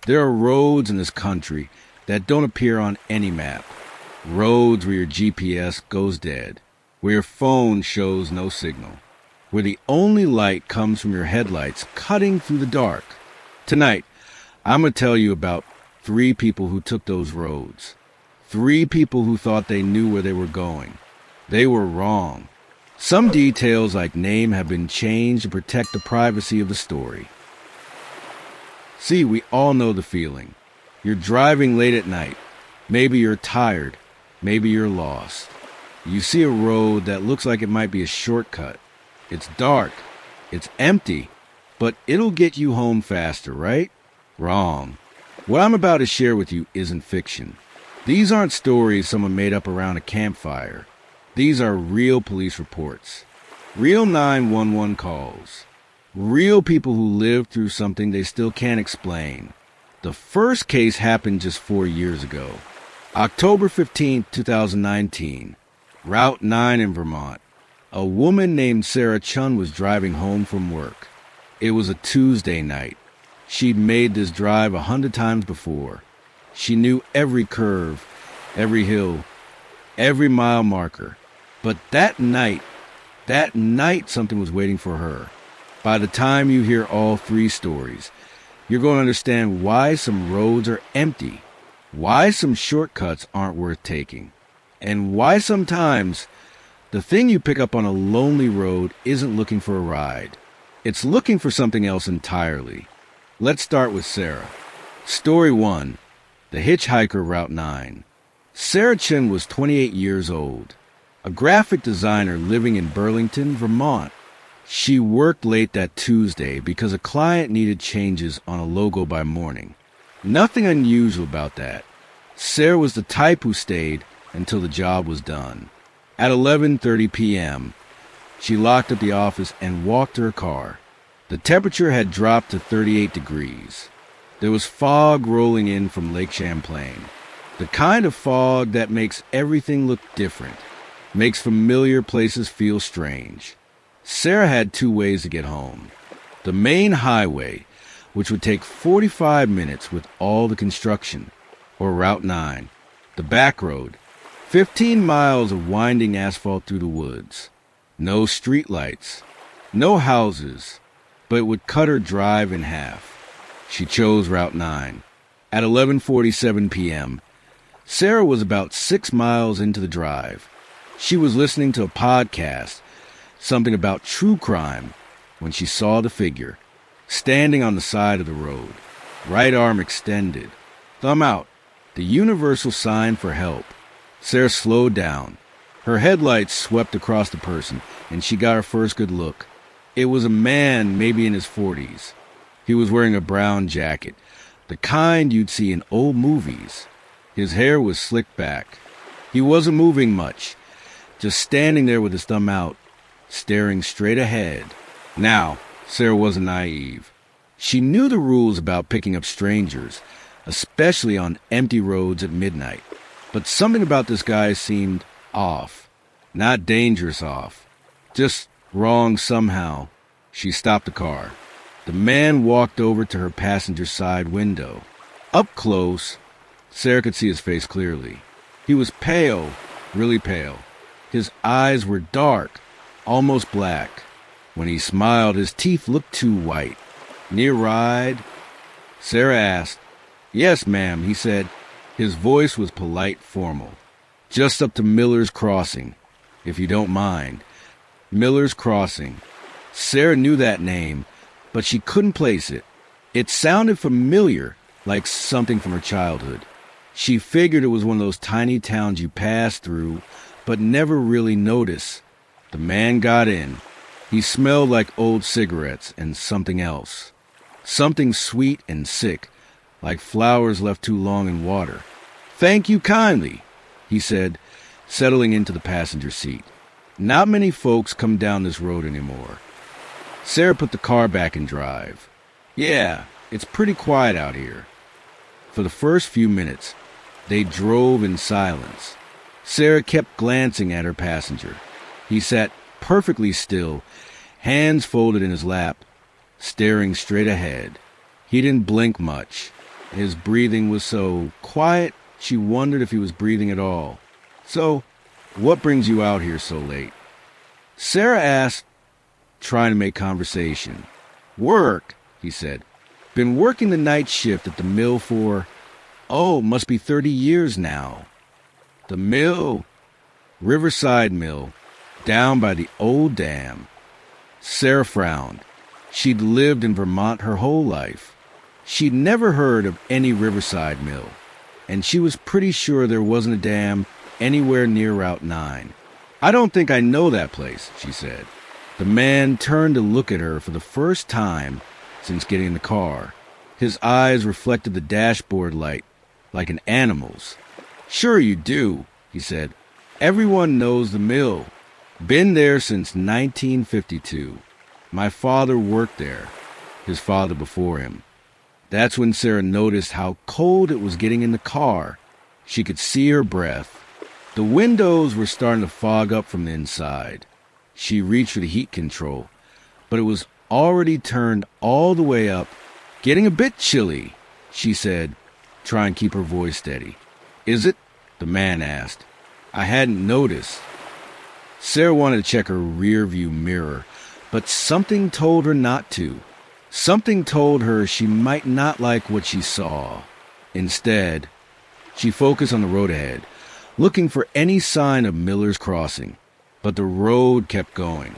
There are roads in this country that don't appear on any map. Roads where your GPS goes dead, where your phone shows no signal, where the only light comes from your headlights cutting through the dark. Tonight, I'm going to tell you about 3 people who took those roads. 3 people who thought they knew where they were going. They were wrong. Some details like name have been changed to protect the privacy of the story. See, we all know the feeling. You're driving late at night. Maybe you're tired. Maybe you're lost. You see a road that looks like it might be a shortcut. It's dark. It's empty. But it'll get you home faster, right? Wrong. What I'm about to share with you isn't fiction. These aren't stories someone made up around a campfire. These are real police reports. Real 911 calls. Real people who lived through something they still can't explain. The first case happened just 4 years ago. October 15, 2019. Route 9 in Vermont. A woman named Sarah Chun was driving home from work. It was a Tuesday night. She'd made this drive 100 times before. She knew every curve, every hill, every mile marker. But that night, something was waiting for her. By the time you hear all 3 stories, you're going to understand why some roads are empty, why some shortcuts aren't worth taking, and why sometimes the thing you pick up on a lonely road isn't looking for a ride. It's looking for something else entirely. Let's start with Sarah. Story 1. The Hitchhiker of Route 9. Sarah Chin was 28 years old, a graphic designer living in Burlington, Vermont. She worked late that Tuesday because a client needed changes on a logo by morning. Nothing unusual about that. Sarah was the type who stayed until the job was done. At 11:30 p.m., she locked up the office and walked to her car. The temperature had dropped to 38 degrees. There was fog rolling in from Lake Champlain. The kind of fog that makes everything look different, makes familiar places feel strange. Sarah had 2 ways to get home. The main highway, which would take 45 minutes with all the construction, or Route 9. The Backroad, 15 miles of winding asphalt through the woods. No streetlights, no houses, but it would cut her drive in half. She chose Route 9. At 11:47 p.m., Sarah was about 6 miles into the drive. She was listening to a podcast, something about true crime, when she saw the figure, standing on the side of the road, right arm extended, thumb out, the universal sign for help. Sarah slowed down. Her headlights swept across the person, and she got her first good look. It was a man, maybe in his 40s. He was wearing a brown jacket, the kind you'd see in old movies. His hair was slicked back. He wasn't moving much, just standing there with his thumb out, staring straight ahead. Now, Sarah wasn't naive. She knew the rules about picking up strangers, especially on empty roads at midnight. But something about this guy seemed off. Not dangerous off. Just wrong somehow. She stopped the car. The man walked over to her passenger side window. Up close, Sarah could see his face clearly. He was pale, really pale. His eyes were dark, almost black. When he smiled, his teeth looked too white. "Need a ride?" Sarah asked. "Yes, ma'am," he said. His voice was polite, formal. "Just up to Miller's Crossing, if you don't mind." Miller's Crossing. Sarah knew that name, but she couldn't place it. It sounded familiar, like something from her childhood. She figured it was one of those tiny towns you pass through, but never really notice. The man got in. He smelled like old cigarettes and something else. Something sweet and sick, like flowers left too long in water. "Thank you kindly," he said, settling into the passenger seat. Not many folks come down this road anymore. Sarah put the car back in drive. "Yeah, it's pretty quiet out here." For the first few minutes, they drove in silence. Sarah kept glancing at her passenger. He sat perfectly still, hands folded in his lap, staring straight ahead. He didn't blink much. His breathing was so quiet, she wondered if he was breathing at all. "So, what brings you out here so late?" Sarah asked, trying to make conversation. "Work," he said. "Been working the night shift at the mill for, must be 30 years now." "The mill?" "Riverside Mill, down by the old dam." Sarah frowned. She'd lived in Vermont her whole life. She'd never heard of any Riverside Mill, and she was pretty sure there wasn't a dam anywhere near Route 9. "I don't think I know that place," she said. The man turned to look at her for the first time since getting in the car. His eyes reflected the dashboard light like an animal's. "Sure you do," he said. "Everyone knows the mill. Been there since 1952. My father worked there, his father before him." That's when Sarah noticed how cold it was getting in the car. She could see her breath. The windows were starting to fog up from the inside. She reached for the heat control, but it was already turned all the way up. "Getting a bit chilly," she said, trying to keep her voice steady. "Is it?" the man asked. "I hadn't noticed." Sarah wanted to check her rear-view mirror, but something told her not to. Something told her she might not like what she saw. Instead, she focused on the road ahead, looking for any sign of Miller's Crossing. But the road kept going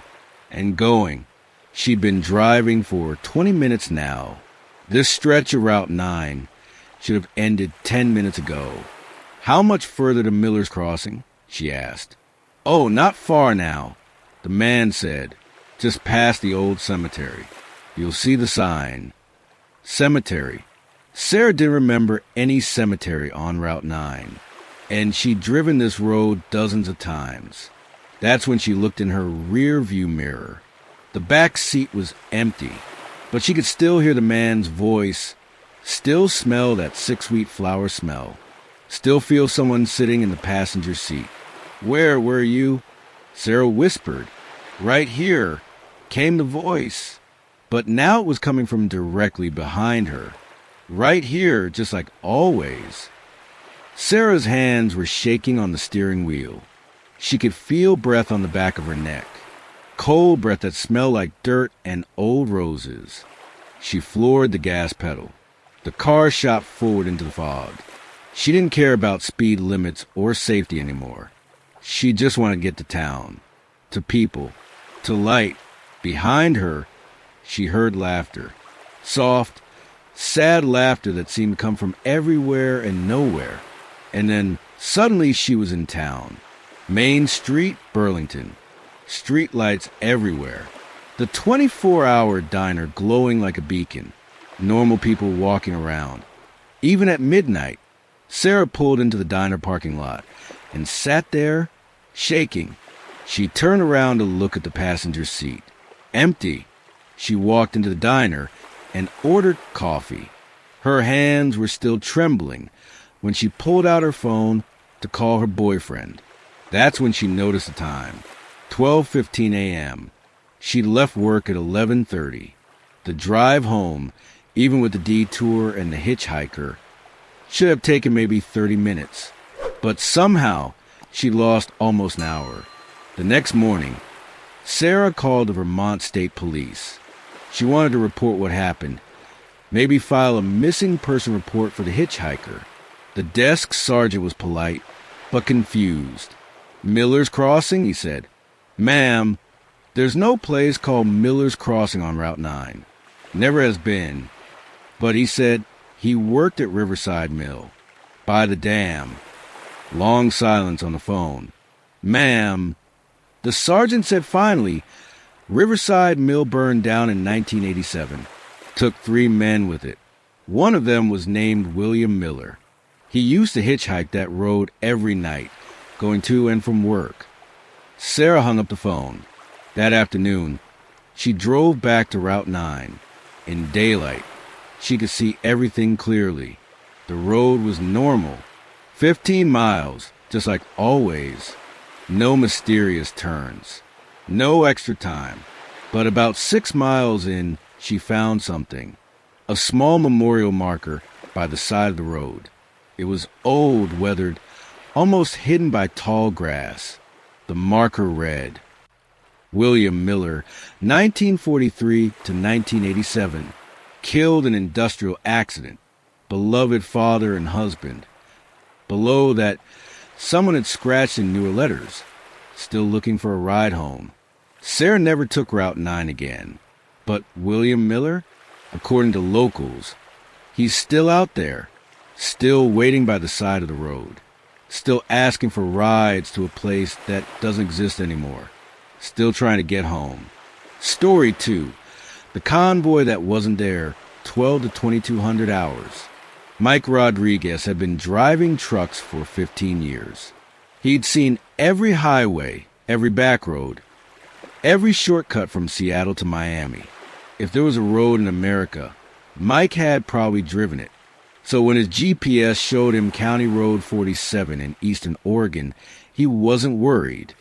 and going. She'd been driving for 20 minutes now. This stretch of Route 9 should have ended 10 minutes ago. "How much further to Miller's Crossing?" she asked. "Oh, not far now," the man said. "Just past the old cemetery. You'll see the sign." Cemetery. Sarah didn't remember any cemetery on Route 9, and she'd driven this road dozens of times. That's when she looked in her rear-view mirror. The back seat was empty, but she could still hear the man's voice, still smell that 6-week flower smell, still feel someone sitting in the passenger seat. "Where were you?" Sarah whispered. "Right here," came the voice. But now it was coming from directly behind her. Right here, just like always. Sarah's hands were shaking on the steering wheel. She could feel breath on the back of her neck. Cold breath that smelled like dirt and old roses. She floored the gas pedal. The car shot forward into the fog. She didn't care about speed limits or safety anymore. She just wanted to get to town, to people, to light. Behind her, she heard laughter. Soft, sad laughter that seemed to come from everywhere and nowhere. And then suddenly she was in town. Main Street, Burlington. Street lights everywhere. The 24-hour diner glowing like a beacon. Normal people walking around. Even at midnight, Sarah pulled into the diner parking lot and sat there, shaking. She turned around to look at the passenger seat. Empty. She walked into the diner and ordered coffee. Her hands were still trembling when she pulled out her phone to call her boyfriend. That's when she noticed the time. 12:15 a.m. She'd left work at 11:30. The drive home, even with the detour and the hitchhiker, should have taken maybe 30 minutes. But somehow, she lost almost an hour. The next morning, Sarah called the Vermont State Police. She wanted to report what happened, maybe file a missing person report for the hitchhiker. The desk sergeant was polite, but confused. "Miller's Crossing?" he said. "Ma'am, there's no place called Miller's Crossing on Route 9. Never has been." But he said he worked at Riverside Mill, by the dam. Long silence on the phone. "Ma'am," the sergeant said finally, "Riverside Mill burned down in 1987. Took 3 men with it. One of them was named William Miller. He used to hitchhike that road every night, going to and from work." Sarah hung up the phone. That afternoon, she drove back to Route 9. In daylight, she could see everything clearly. The road was normal. 15 miles, just like always. No mysterious turns. No extra time. But about 6 miles in, she found something. A small memorial marker by the side of the road. It was old, weathered, almost hidden by tall grass. The marker read, William Miller, 1943 to 1987, killed in industrial accident, beloved father and husband. Below that, someone had scratched in newer letters, still looking for a ride home. Sarah never took Route 9 again. But William Miller, according to locals, he's still out there, still waiting by the side of the road, still asking for rides to a place that doesn't exist anymore, still trying to get home. Story 2, the convoy that wasn't there, 12 to 2200 hours. Mike Rodriguez had been driving trucks for 15 years. He'd seen every highway, every back road, every shortcut from Seattle to Miami. If there was a road in America, Mike had probably driven it. So when his GPS showed him County Road 47 in eastern Oregon, he wasn't worried.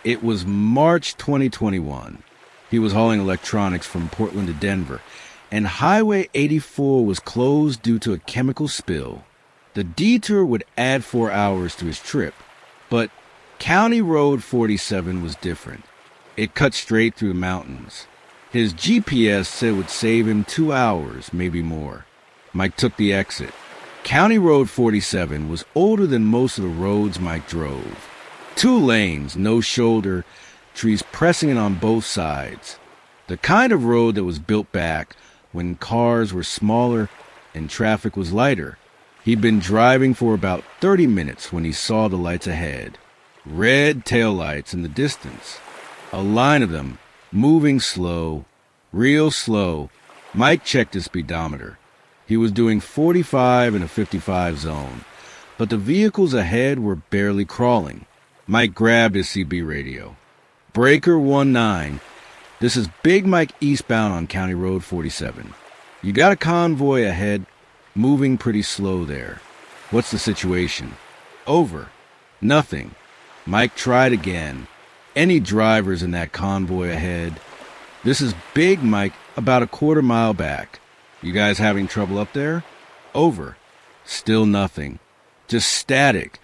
It was March 2021. He was hauling electronics from Portland to Denver, and Highway 84 was closed due to a chemical spill. The detour would add 4 hours to his trip, but County Road 47 was different. It cut straight through the mountains. His GPS said it would save him 2 hours, maybe more. Mike took the exit. County Road 47 was older than most of the roads Mike drove. 2 lanes, no shoulder, trees pressing in on both sides. The kind of road that was built back when cars were smaller and traffic was lighter. He'd been driving for about 30 minutes when he saw the lights ahead. Red taillights in the distance. A line of them, moving slow, real slow. Mike checked his speedometer. He was doing 45 in a 55 zone, but the vehicles ahead were barely crawling. Mike grabbed his CB radio. Breaker 19. This is Big Mike eastbound on County Road 47. You got a convoy ahead, moving pretty slow there. What's the situation? Over. Nothing. Mike tried again. Any drivers in that convoy ahead? This is Big Mike, about a quarter mile back. You guys having trouble up there? Over. Still nothing. Just static,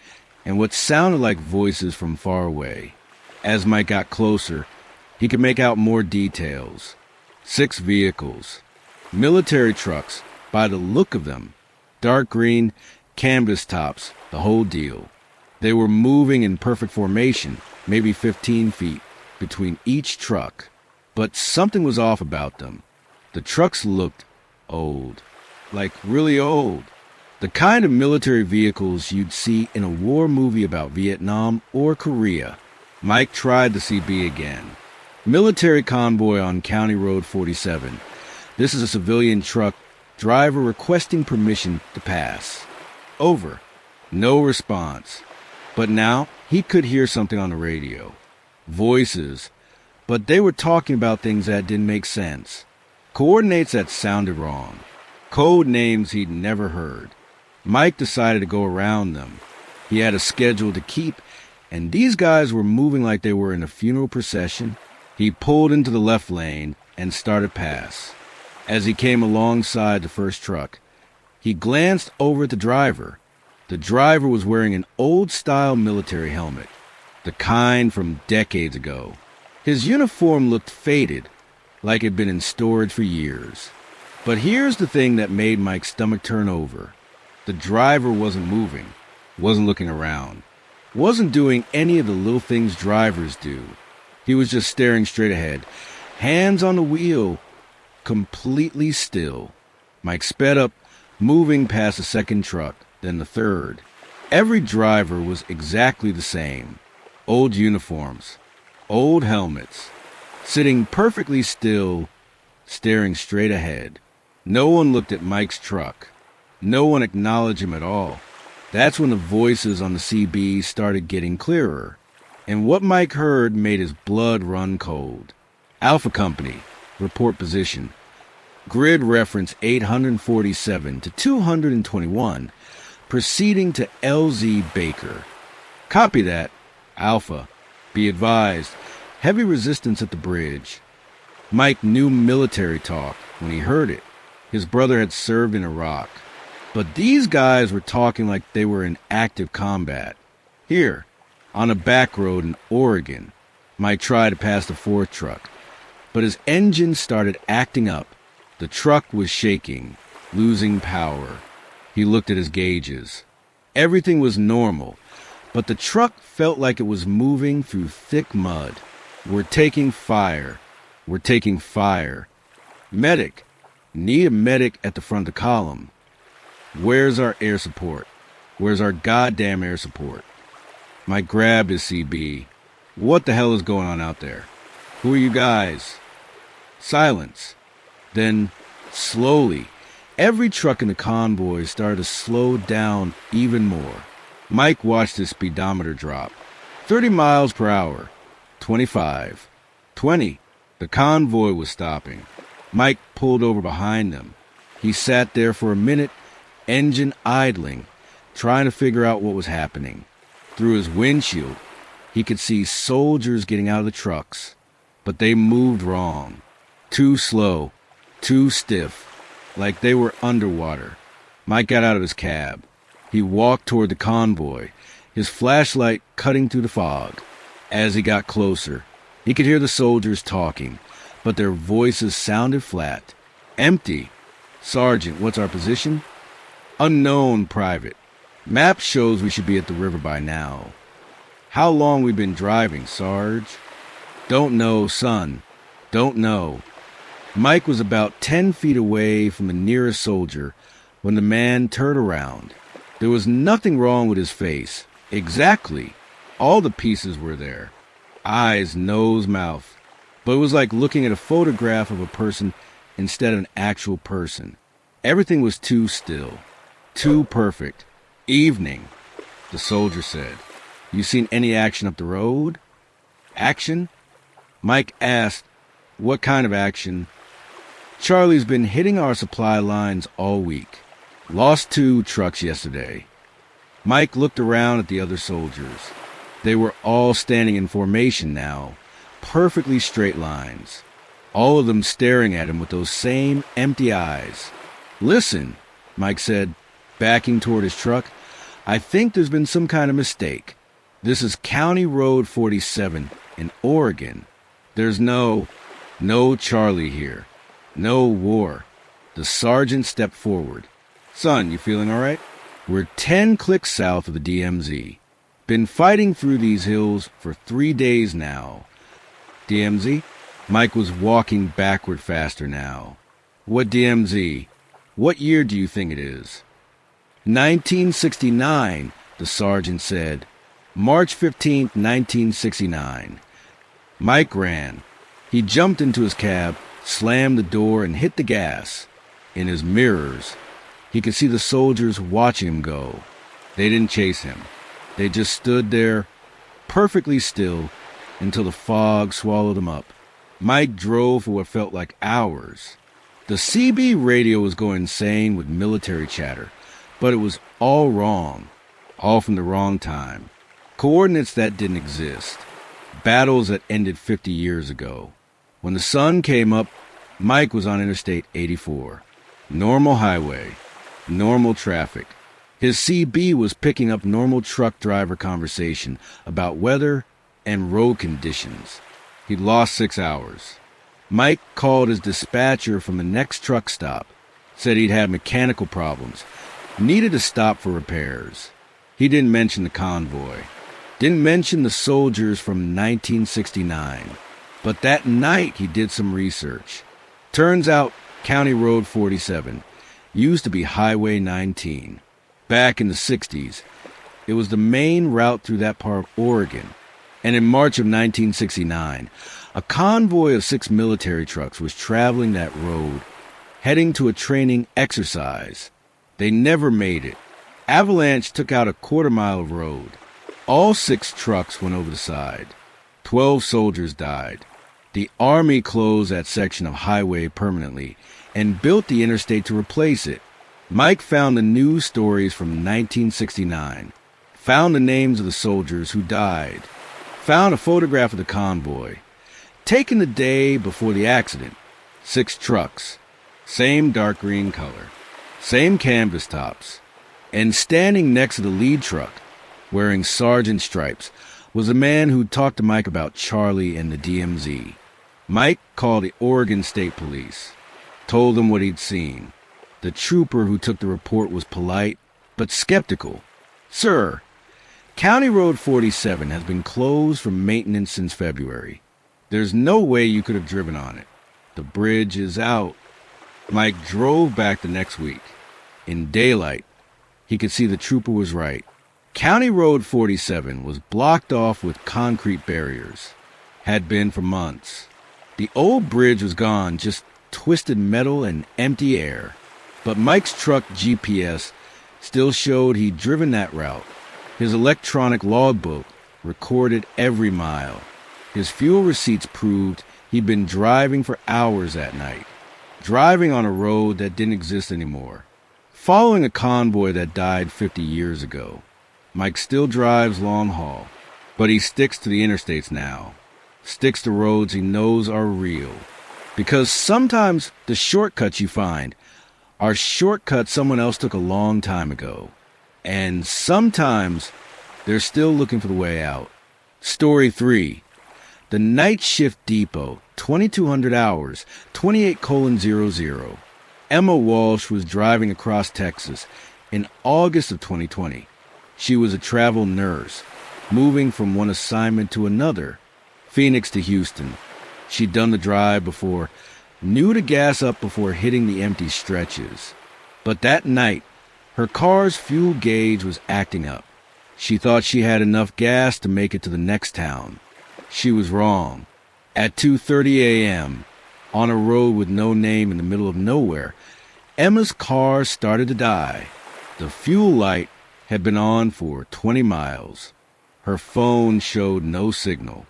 and what sounded like voices from far away. As Mike got closer, he could make out more details. 6 vehicles. Military trucks, by the look of them. Dark green, canvas tops, the whole deal. They were moving in perfect formation, maybe 15 feet, between each truck. But something was off about them. The trucks looked old. Like really old. The kind of military vehicles you'd see in a war movie about Vietnam or Korea. Mike tried the CB again. Military convoy on County Road 47. This is a civilian truck. Driver requesting permission to pass. Over. No response. But now he could hear something on the radio. Voices. But they were talking about things that didn't make sense. Coordinates that sounded wrong. Code names he'd never heard. Mike decided to go around them. He had a schedule to keep, and these guys were moving like they were in a funeral procession. He pulled into the left lane and started past. As he came alongside the first truck, he glanced over at the driver. The driver was wearing an old-style military helmet, the kind from decades ago. His uniform looked faded, like it had been in storage for years. But here's the thing that made Mike's stomach turn over. The driver wasn't moving, wasn't looking around, wasn't doing any of the little things drivers do. He was just staring straight ahead, hands on the wheel, completely still. Mike sped up, moving past the second truck, then the third. Every driver was exactly the same. Old uniforms, old helmets, sitting perfectly still, staring straight ahead. No one looked at Mike's truck. No one acknowledged him at all. That's when the voices on the CB started getting clearer, and what Mike heard made his blood run cold. Alpha Company, report position. Grid reference 847 to 221, proceeding to LZ Baker. Copy that, Alpha. Be advised, heavy resistance at the bridge. Mike knew military talk when he heard it. His brother had served in Iraq. But these guys were talking like they were in active combat. Here, on a back road in Oregon, Mike tried to pass the fourth truck, but his engine started acting up. The truck was shaking, losing power. He looked at his gauges. Everything was normal, but the truck felt like it was moving through thick mud. We're taking fire. We're taking fire. Medic. Need a medic at the front of the column. Where's our air support? Where's our goddamn air support? Mike grabbed his CB. What the hell is going on out there? Who are you guys? Silence. Then, slowly, every truck in the convoy started to slow down even more. Mike watched his speedometer drop. 30 miles per hour. 25. 20. The convoy was stopping. Mike pulled over behind them. He sat there for a minute, engine idling, trying to figure out what was happening. Through his windshield, he could see soldiers getting out of the trucks, but they moved wrong. Too slow, too stiff, like they were underwater. Mike got out of his cab. He walked toward the convoy, his flashlight cutting through the fog. As he got closer, he could hear the soldiers talking, but their voices sounded flat. Empty. Sergeant, what's our position? Unknown, Private. Map shows we should be at the river by now. How long we been driving, Sarge? Don't know, son. Don't know. Mike was about 10 feet away from the nearest soldier when the man turned around. There was nothing wrong with his face. Exactly. All the pieces were there. Eyes, nose, mouth. But it was like looking at a photograph of a person instead of an actual person. Everything was too still. Too perfect. Evening, the soldier said. You seen any action up the road? Action? Mike asked, what kind of action? Charlie's been hitting our supply lines all week. Lost 2 trucks yesterday. Mike looked around at the other soldiers. They were all standing in formation now, perfectly straight lines. All of them staring at him with those same empty eyes. Listen, Mike said, backing toward his truck. I think there's been some kind of mistake. This is County Road 47 in Oregon. There's no Charlie here. No war. The sergeant stepped forward. Son, you feeling all right? We're 10 clicks south of the DMZ. Been fighting through these hills for 3 days now. DMZ? Mike was walking backward faster now. What DMZ? What year do you think it is? 1969, the sergeant said. March 15th, 1969. Mike ran. He jumped into his cab, slammed the door, and hit the gas. In his mirrors, he could see the soldiers watching him go. They didn't chase him. They just stood there, perfectly still, until the fog swallowed them up. Mike drove for what felt like hours. The CB radio was going insane with military chatter, but it was all wrong, all from the wrong time. Coordinates that didn't exist. Battles that ended 50 years ago. When the sun came up, Mike was on Interstate 84. Normal highway, normal traffic. His CB was picking up normal truck driver conversation about weather and road conditions. He'd lost 6 hours. Mike called his dispatcher from the next truck stop, said he'd had mechanical problems, needed to stop for repairs. He didn't mention the convoy, didn't mention the soldiers from 1969. But that night he did some research. Turns out County Road 47 used to be Highway 19. Back in the 60s, it was the main route through that part of Oregon. And in March of 1969, a convoy of 6 military trucks was traveling that road, heading to a training exercise. They never made it. Avalanche took out a quarter-mile of road. All 6 trucks went over the side. 12 soldiers died. The Army closed that section of highway permanently and built the interstate to replace it. Mike found the news stories from 1969, found the names of the soldiers who died, found a photograph of the convoy, taken the day before the accident. 6 trucks, same dark green color. Same canvas tops. And standing next to the lead truck, wearing sergeant stripes, was a man who talked to Mike about Charlie and the DMZ. Mike called the Oregon State Police, told them what he'd seen. The trooper who took the report was polite, but skeptical. "Sir, County Road 47 has been closed for maintenance since February. There's no way you could have driven on it. The bridge is out." Mike drove back the next week. In daylight, he could see the trooper was right. County Road 47 was blocked off with concrete barriers. Had been for months. The old bridge was gone, just twisted metal and empty air. But Mike's truck GPS still showed he'd driven that route. His electronic logbook recorded every mile. His fuel receipts proved he'd been driving for hours that night, driving on a road that didn't exist anymore, following a convoy that died 50 years ago. Mike still drives long haul, but he sticks to the interstates now, sticks to roads he knows are real. Because sometimes the shortcuts you find are shortcuts someone else took a long time ago. And sometimes they're still looking for the way out. Story 3. The Night Shift Depot, 2200 hours, 28:00. Emma Walsh was driving across Texas in August of 2020. She was a travel nurse, moving from one assignment to another, Phoenix to Houston. She'd done the drive before, knew to gas up before hitting the empty stretches. But that night, her car's fuel gauge was acting up. She thought she had enough gas to make it to the next town. She was wrong. At 2:30 a.m., on a road with no name in the middle of nowhere, Emma's car started to die. The fuel light had been on for 20 miles. Her phone showed no signal.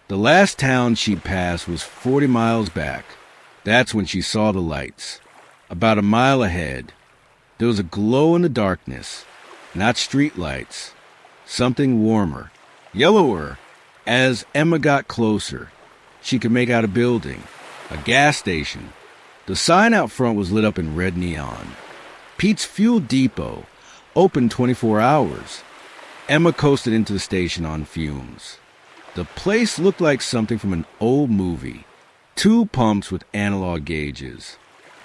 The last town she'd passed was 40 miles back. That's when she saw the lights. About a mile ahead, there was a glow in the darkness. Not street lights. Something warmer, yellower. As Emma got closer, she could make out a building, a gas station. The sign out front was lit up in red neon. Pete's Fuel Depot, open 24 hours. Emma coasted into the station on fumes. The place looked like something from an old movie. 2 pumps with analog gauges.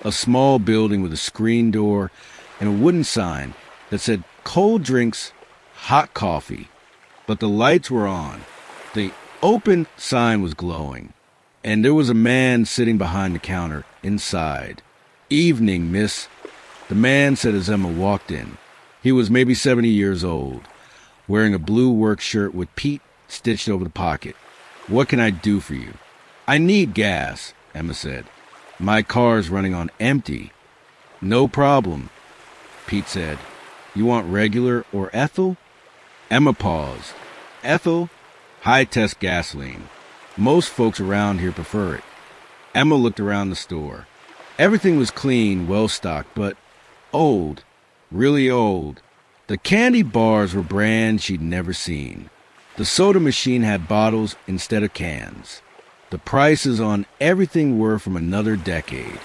A small building with a screen door and a wooden sign that said cold drinks, hot coffee. But the lights were on. The open sign was glowing. And there was a man sitting behind the counter inside. "Evening, miss," the man said as Emma walked in. He was maybe 70 years old, wearing a blue work shirt with Pete stitched over the pocket. "What can I do for you?" "I need gas," Emma said. "My car's running on empty." "No problem," Pete said. "You want regular or ethyl?" Emma paused. "Ethyl? High-test gasoline. Most folks around here prefer it." Emma looked around the store. Everything was clean, well-stocked, but old, really old. The candy bars were brands she'd never seen. The soda machine had bottles instead of cans. The prices on everything were from another decade.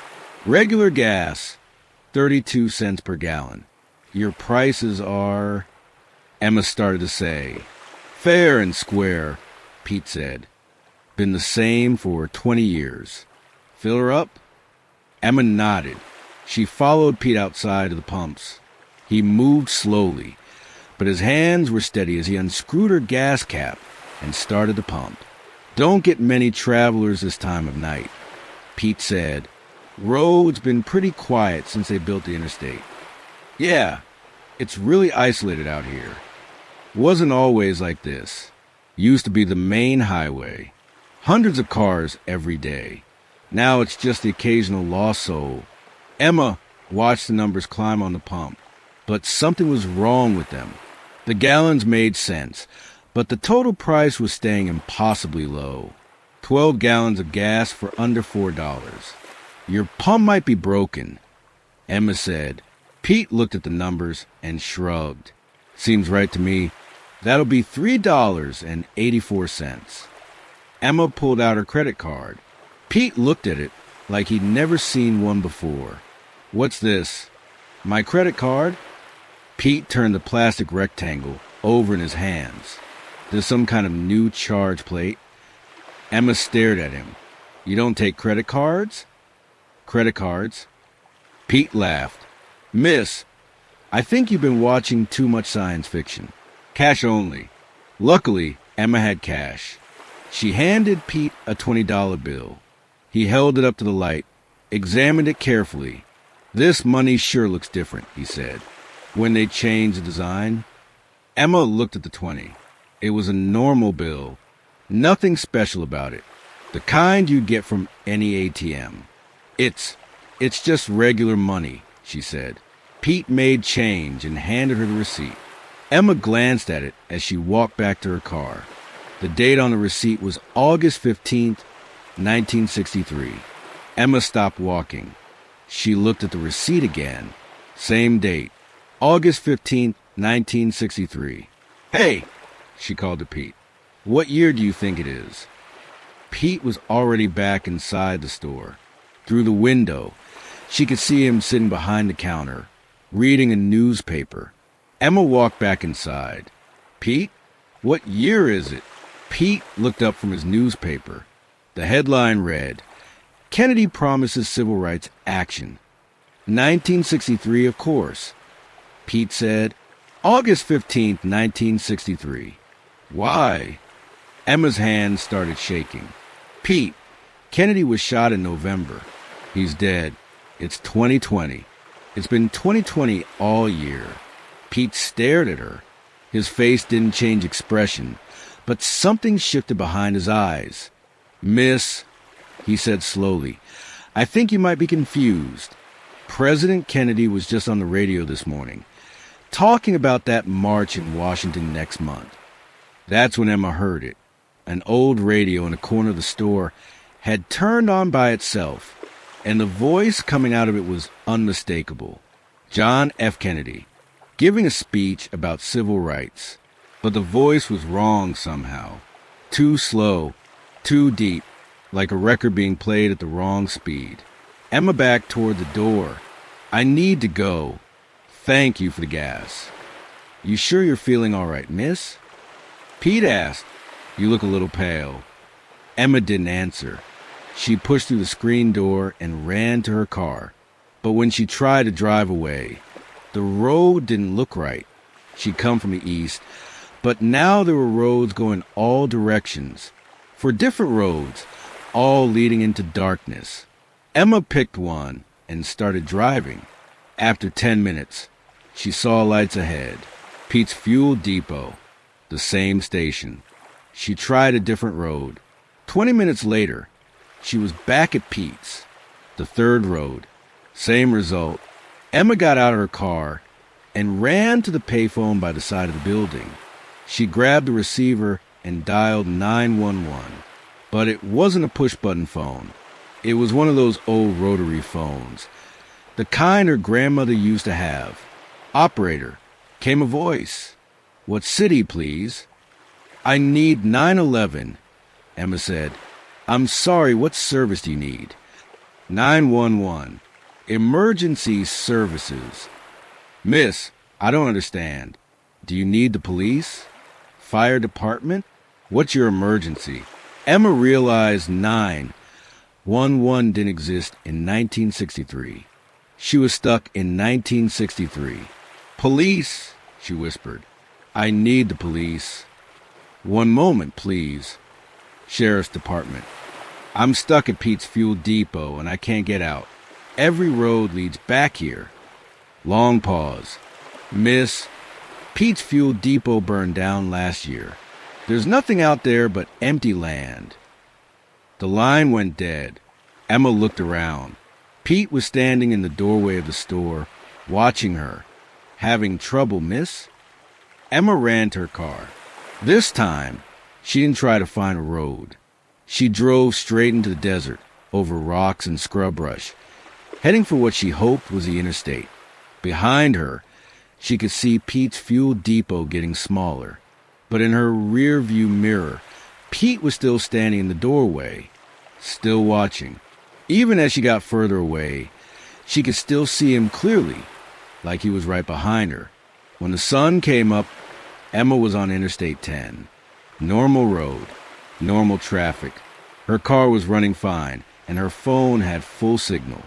Regular gas, 32 cents per gallon. "Your prices are..." Emma started to say. "Fair and square," Pete said. "Been the same for 20 years. Fill her up?" Emma nodded. She followed Pete outside of the pumps. He moved slowly, but his hands were steady as he unscrewed her gas cap and started the pump. "Don't get many travelers this time of night," Pete said. "Road's been pretty quiet since they built the interstate." "Yeah, it's really isolated out here. Wasn't always like this. Used to be the main highway. Hundreds of cars every day. Now it's just the occasional lost soul." Emma watched the numbers climb on the pump, but something was wrong with them. The gallons made sense, but the total price was staying impossibly low. 12 gallons of gas for under $4. "Your pump might be broken," Emma said. Pete looked at the numbers and shrugged. "Seems right to me. That'll be $3.84. Emma pulled out her credit card. Pete looked at it like he'd never seen one before. "What's this?" My credit card? Pete turned the plastic rectangle over in his hands. There's some kind of new charge plate. Emma stared at him. You don't take credit cards? Credit cards. Pete laughed. Miss, I think you've been watching too much science fiction. Cash only. Luckily, Emma had cash. She handed Pete a $20 bill. He held it up to the light, examined it carefully. This money sure looks different, he said. When they changed the design, Emma looked at the 20. It was a normal bill. Nothing special about it. The kind you'd get from any ATM. It's just regular money, she said. Pete made change and handed her the receipt. Emma glanced at it as she walked back to her car. The date on the receipt was August 15th, 1963. Emma stopped walking. She looked at the receipt again. Same date, August 15th, 1963. Hey, she called to Pete. What year do you think it is? Pete was already back inside the store. Through the window, she could see him sitting behind the counter, reading a newspaper. Emma walked back inside. Pete, what year is it? Pete looked up from his newspaper. The headline read, Kennedy promises civil rights action. 1963, of course. Pete said, August 15th, 1963. Why? Emma's hands started shaking. Pete, Kennedy was shot in November. He's dead. It's 2020. It's been 2020 all year. Pete stared at her. His face didn't change expression, but something shifted behind his eyes. Miss, he said slowly, I think you might be confused. President Kennedy was just on the radio this morning, talking about that march in Washington next month. That's when Emma heard it. An old radio in a corner of the store had turned on by itself, and the voice coming out of it was unmistakable. John F. Kennedy, giving a speech about civil rights. But the voice was wrong somehow. Too slow, too deep, like a record being played at the wrong speed. Emma backed toward the door. I need to go. Thank you for the gas. You sure you're feeling all right, miss? Pete asked. You look a little pale. Emma didn't answer. She pushed through the screen door and ran to her car. But when she tried to drive away, the road didn't look right. She'd come from the east, but now there were roads going all directions. For different roads, all leading into darkness. Emma picked one and started driving. After 10 minutes, she saw lights ahead. Pete's fuel depot. The same station. She tried a different road. 20 minutes later, she was back at Pete's. The third road. Same result. Emma got out of her car and ran to the payphone by the side of the building. She grabbed the receiver and dialed 911. But it wasn't a push-button phone. It was one of those old rotary phones. The kind her grandmother used to have. Operator, came a voice. What city, please? I need 911, Emma said. I'm sorry, what service do you need? 911. Emergency services. Miss, I don't understand. Do you need the police? Fire department? What's your emergency? Emma realized 911 didn't exist in 1963. She was stuck in 1963. Police, she whispered. I need the police. One moment, please. Sheriff's Department. I'm stuck at Pete's fuel depot and I can't get out. Every road leads back here. Long pause. Miss, Pete's fuel depot burned down last year. There's nothing out there but empty land. The line went dead. Emma looked around. Pete was standing in the doorway of the store, watching her. Having trouble, miss? Emma ran to her car. This time, she didn't try to find a road. She drove straight into the desert, over rocks and scrub brush, heading for what she hoped was the interstate. Behind her, she could see Pete's fuel depot getting smaller. But in her rear-view mirror, Pete was still standing in the doorway, still watching. Even as she got further away, she could still see him clearly. like he was right behind her. When the sun came up, Emma was on Interstate 10. Normal road, normal traffic. Her car was running fine, and her phone had full signal.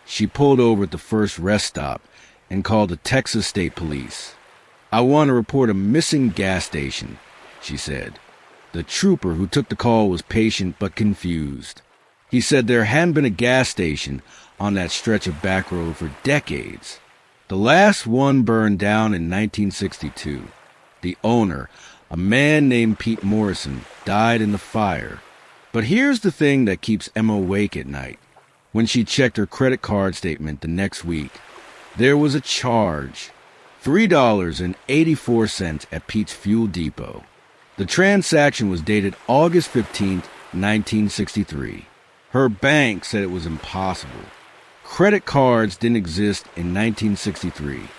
She pulled over at the first rest stop and called the Texas State Police. "I want to report a missing gas station," she said. The trooper who took the call was patient but confused. He said there hadn't been a gas station on that stretch of Backroad for decades. The last one burned down in 1962. The owner, a man named Pete Morrison, died in the fire. But here's the thing that keeps Emma awake at night. When she checked her credit card statement the next week, there was a charge, $3.84 at Pete's Fuel Depot. The transaction was dated August 15, 1963. Her bank said it was impossible. Credit cards didn't exist in 1963.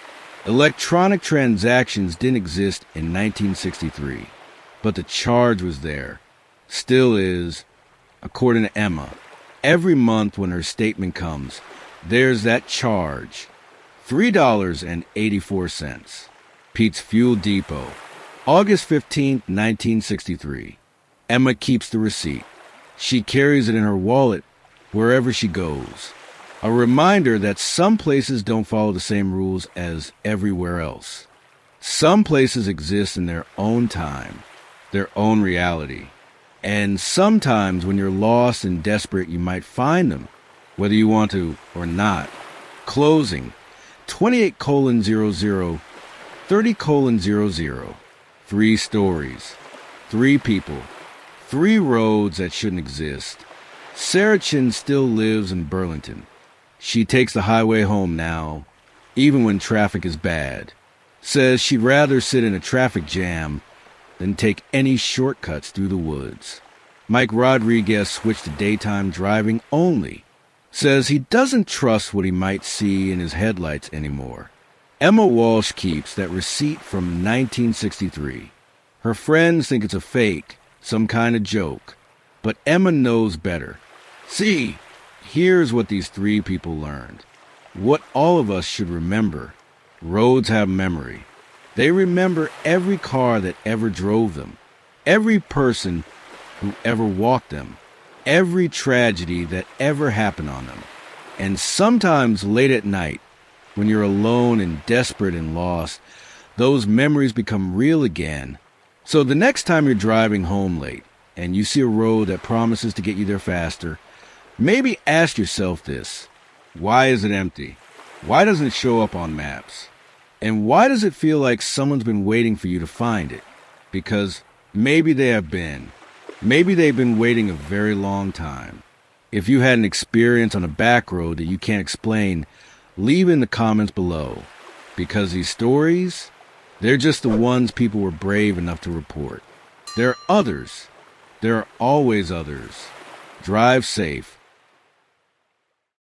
Electronic transactions didn't exist in 1963. But the charge was there. Still is, according to Emma. Every month when her statement comes, there's that charge. $3.84. Pete's Fuel Depot. August 15, 1963. Emma keeps the receipt. She carries it in her wallet wherever she goes. A reminder that some places don't follow the same rules as everywhere else. Some places exist in their own time, their own reality. And sometimes when you're lost and desperate, you might find them, whether you want to or not. Closing. 28:00, 30:00. 3 stories. 3 people. 3 roads that shouldn't exist. Sarah Chin still lives in Burlington. She takes the highway home now, even when traffic is bad. Says she'd rather sit in a traffic jam than take any shortcuts through the woods. Mike Rodriguez switched to daytime driving only. Says he doesn't trust what he might see in his headlights anymore. Emma Walsh keeps that receipt from 1963. Her friends think it's a fake, some kind of joke. But Emma knows better. See, here's what these 3 people learned. What all of us should remember. Roads have memory. They remember every car that ever drove them, every person who ever walked them, every tragedy that ever happened on them. And sometimes late at night, when you're alone and desperate and lost, those memories become real again. So the next time you're driving home late and you see a road that promises to get you there faster, maybe ask yourself this: why is it empty? Why doesn't it show up on maps? And why does it feel like someone's been waiting for you to find it? Because maybe they have been. Maybe they've been waiting a very long time. If you had an experience on a back road that you can't explain, leave in the comments below. Because these stories, they're just the ones people were brave enough to report. There are others. There are always others. Drive safe.